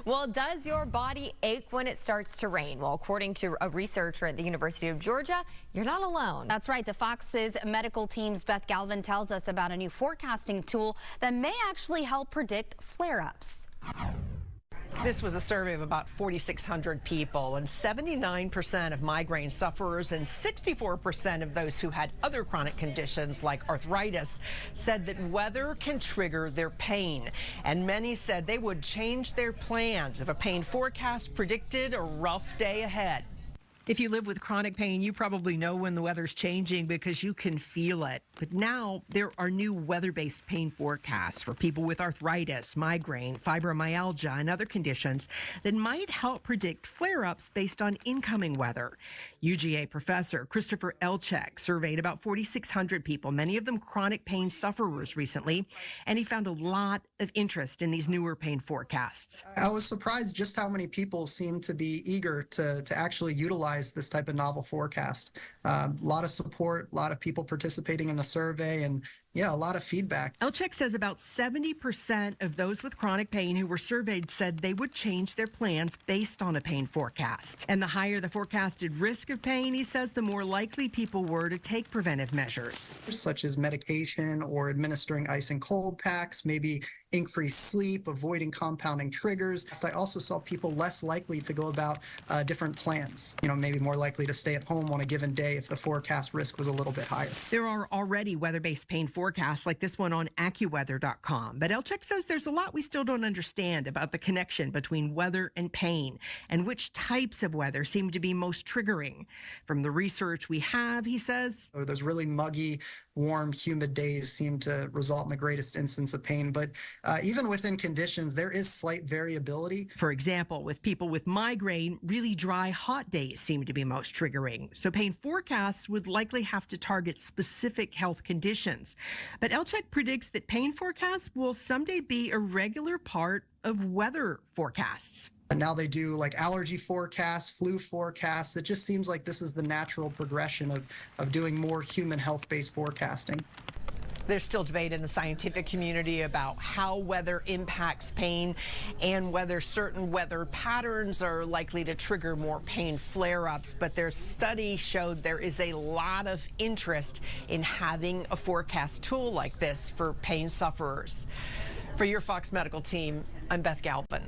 Well, does your body ache when it starts to rain? Well, according to a researcher at the University of Georgia, you're not alone. That's right. The Fox's medical team's Beth Galvin tells us about a new forecasting tool that may actually help predict flare-ups. This was a survey of about 4,600 people, and 79% of migraine sufferers and 64% of those who had other chronic conditions like arthritis said that weather can trigger their pain. And many said they would change their plans if a pain forecast predicted a rough day ahead. If you live with chronic pain, you probably know when the weather's changing because you can feel it. But now there are new weather-based pain forecasts for people with arthritis, migraine, fibromyalgia, and other conditions that might help predict flare-ups based on incoming weather. UGA professor Christopher Elchek surveyed about 4,600 people, many of them chronic pain sufferers recently, and he found a lot of interest in these newer pain forecasts. I was surprised just how many people seem to be eager to actually utilize this type of novel forecast. A lot of support, a lot of people participating in the survey, and yeah, a lot of feedback. Elchek says about 70% of those with chronic pain who were surveyed said they would change their plans based on a pain forecast. And the higher the forecasted risk of pain, he says, the more likely people were to take preventive measures. Such as medication or administering ice and cold packs, maybe increased sleep, avoiding compounding triggers. I also saw people less likely to go about different plans, maybe more likely to stay at home on a given day if the forecast risk was a little bit higher. There are already weather-based pain forecasts like this one on AccuWeather.com. But Elchek says there's a lot we still don't understand about the connection between weather and pain and which types of weather seem to be most triggering. From the research we have, he says, those really muggy, warm, humid days seem to result in the greatest instance of pain. But even within conditions, there is slight variability. For example, with people with migraine, really dry, hot days seem to be most triggering. So pain forecasts would likely have to target specific health conditions. But Elchek predicts that pain forecasts will someday be a regular part of weather forecasts. And now they do like allergy forecasts, flu forecasts. It just seems like this is the natural progression of doing more human health-based forecasting. There's still debate in the scientific community about how weather impacts pain and whether certain weather patterns are likely to trigger more pain flare-ups. But their study showed there is a lot of interest in having a forecast tool like this for pain sufferers. For your Fox Medical team, I'm Beth Galvin.